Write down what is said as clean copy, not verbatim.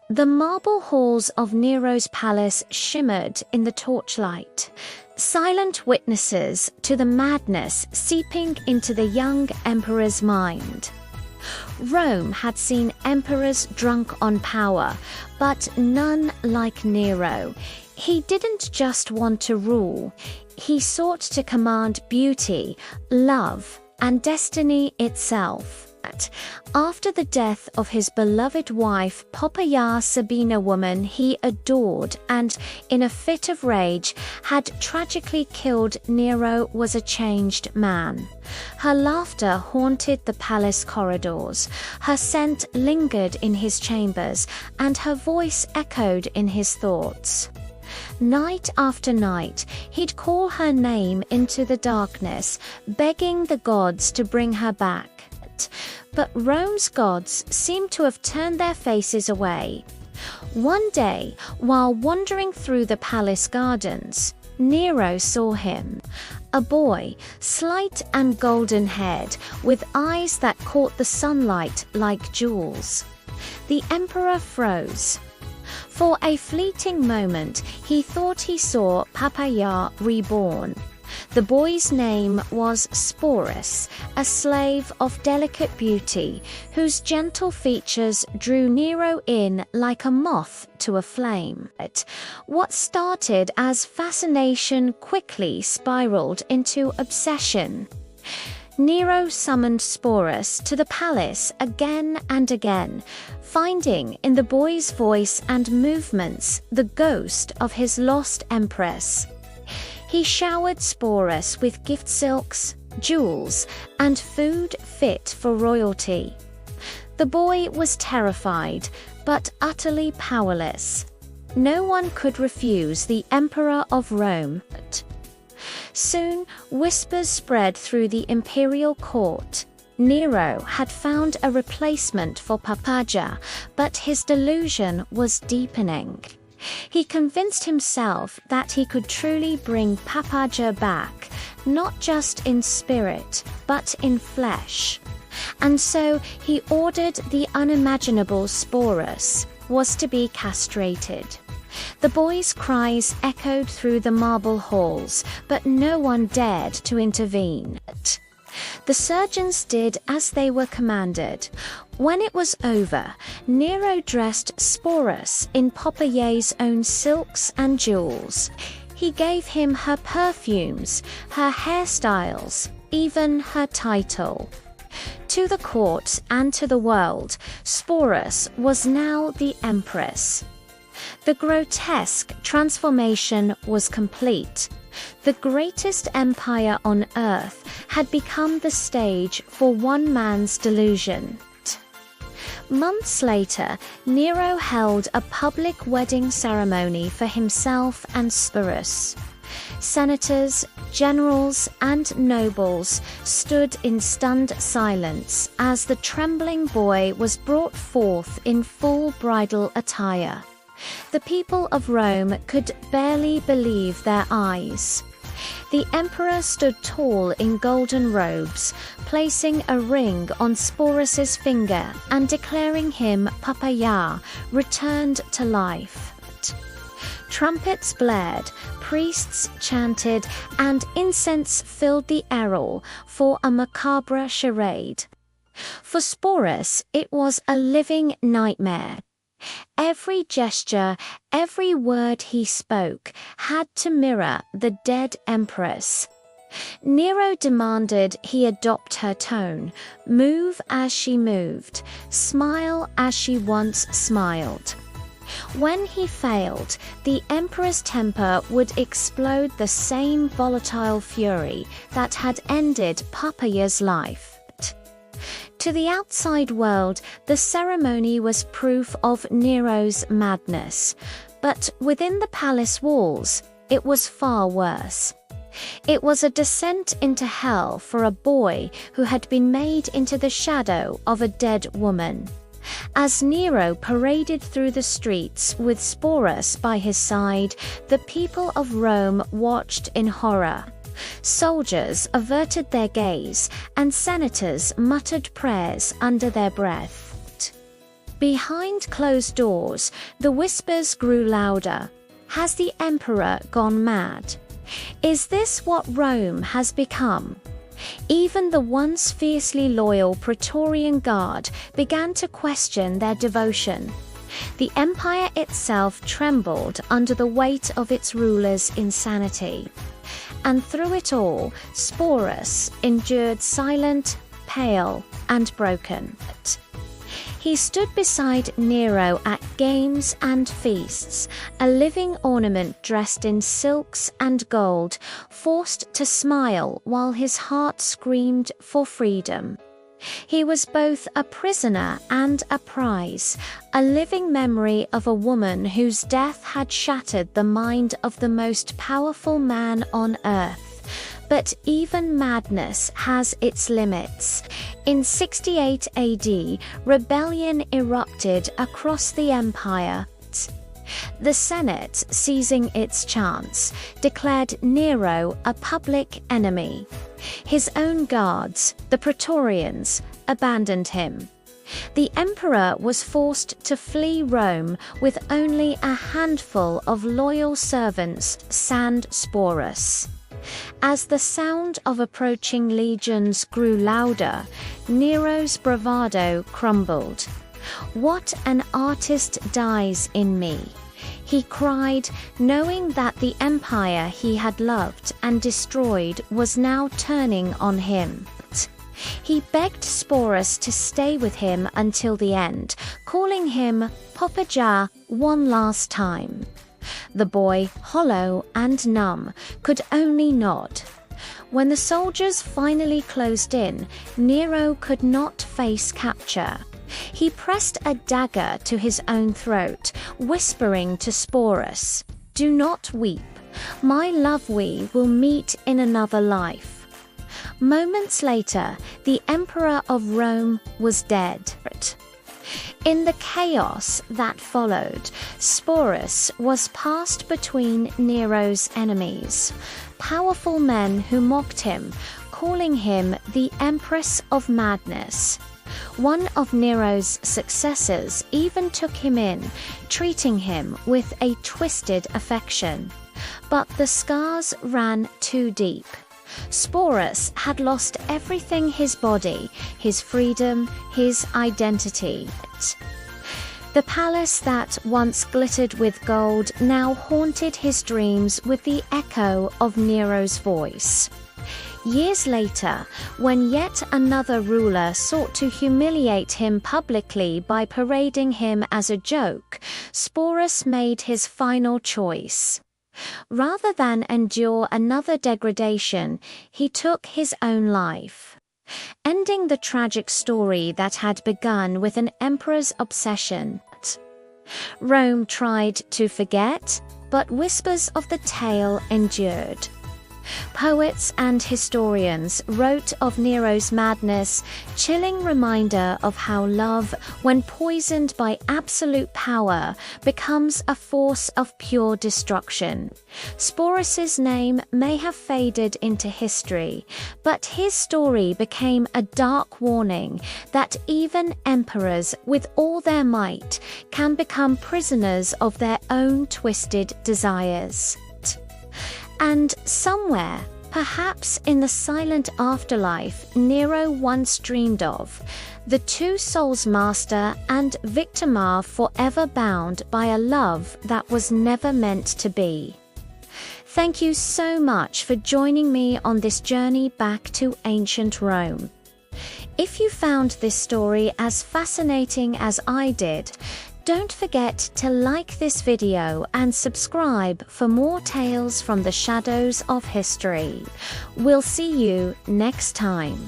The marble halls of Nero's palace shimmered in the torchlight, silent witnesses to the madness seeping into the young emperor's mind. Rome had seen emperors drunk on power, but none like Nero. He didn't just want to rule, he sought to command beauty, love, and destiny itself. After the death of his beloved wife Poppaea, Sabina, woman he adored and, in a fit of rage, had tragically killed, Nero was a changed man. Her laughter haunted the palace corridors, her scent lingered in his chambers, and her voice echoed in his thoughts. Night after night, he'd call her name into the darkness, begging the gods to bring her back. But Rome's gods seemed to have turned their faces away. One day, while wandering through the palace gardens, Nero saw him. A boy, slight and golden-haired, with eyes that caught the sunlight like jewels. The emperor froze. For a fleeting moment, he thought he saw Poppaea reborn. The boy's name was Sporus, a slave of delicate beauty, whose gentle features drew Nero in like a moth to a flame. What started as fascination quickly spiraled into obsession. Nero summoned Sporus to the palace again and again, finding in the boy's voice and movements the ghost of his lost empress. He showered Sporus with gift silks, jewels, and food fit for royalty. The boy was terrified, but utterly powerless. No one could refuse the Emperor of Rome. Soon, whispers spread through the imperial court. Nero had found a replacement for Poppaea, but his delusion was deepening. He convinced himself that he could truly bring Poppaea back, not just in spirit, but in flesh. And so he ordered the unimaginable. Sporus was to be castrated. The boy's cries echoed through the marble halls, but no one dared to intervene. The surgeons did as they were commanded. When it was over, Nero dressed Sporus in Poppaea's own silks and jewels. He gave him her perfumes, her hairstyles, even her title. To the court and to the world, Sporus was now the empress. The grotesque transformation was complete. The greatest empire on earth had become the stage for one man's delusion. Months later, Nero held a public wedding ceremony for himself and Sporus. Senators, generals, and nobles stood in stunned silence as the trembling boy was brought forth in full bridal attire. The people of Rome could barely believe their eyes. The emperor stood tall in golden robes, placing a ring on Sporus's finger and declaring him Poppaea, returned to life. Trumpets blared, priests chanted, and incense filled the air for a macabre charade. For Sporus, it was a living nightmare. Every gesture, every word he spoke had to mirror the dead empress. Nero demanded he adopt her tone, move as she moved, smile as she once smiled. When he failed, the emperor's temper would explode the same volatile fury that had ended Poppaea's life. To the outside world, the ceremony was proof of Nero's madness, but within the palace walls, it was far worse. It was a descent into hell for a boy who had been made into the shadow of a dead woman. As Nero paraded through the streets with Sporus by his side, the people of Rome watched in horror. Soldiers averted their gaze, and senators muttered prayers under their breath. Behind closed doors, the whispers grew louder. Has the emperor gone mad? Is this what Rome has become? Even the once fiercely loyal Praetorian Guard began to question their devotion. The empire itself trembled under the weight of its rulers' insanity. And through it all, Sporus endured silent, pale, and broken. He stood beside Nero at games and feasts, a living ornament dressed in silks and gold, forced to smile while his heart screamed for freedom. He was both a prisoner and a prize, a living memory of a woman whose death had shattered the mind of the most powerful man on earth. But even madness has its limits. In 68 AD, rebellion erupted across the empire. The Senate, seizing its chance, declared Nero a public enemy. His own guards, the Praetorians, abandoned him. The emperor was forced to flee Rome with only a handful of loyal servants sans Sporus. As the sound of approaching legions grew louder, Nero's bravado crumbled. "What an artist dies in me," he cried, knowing that the empire he had loved and destroyed was now turning on him. He begged Sporus to stay with him until the end, calling him Popaja one last time. The boy, hollow and numb, could only nod. When the soldiers finally closed in, Nero could not face capture. He pressed a dagger to his own throat, whispering to Sporus, "Do not weep. My love, we will meet in another life." Moments later, the emperor of Rome was dead. In the chaos that followed, Sporus was passed between Nero's enemies, powerful men who mocked him, calling him the Empress of Madness. One of Nero's successors even took him in, treating him with a twisted affection. But the scars ran too deep. Sporus had lost everything: his body, his freedom, his identity. The palace that once glittered with gold now haunted his dreams with the echo of Nero's voice. Years later, when yet another ruler sought to humiliate him publicly by parading him as a joke, Sporus made his final choice. Rather than endure another degradation, he took his own life, ending the tragic story that had begun with an emperor's obsession. Rome tried to forget, but whispers of the tale endured. Poets and historians wrote of Nero's madness, chilling reminder of how love, when poisoned by absolute power, becomes a force of pure destruction. Sporus's name may have faded into history, but his story became a dark warning that even emperors with all their might can become prisoners of their own twisted desires. And somewhere, perhaps in the silent afterlife Nero once dreamed of, the two souls master and victim are forever bound by a love that was never meant to be. Thank you so much for joining me on this journey back to ancient Rome. If you found this story as fascinating as I did, don't forget to like this video and subscribe for more tales from the shadows of history. We'll see you next time.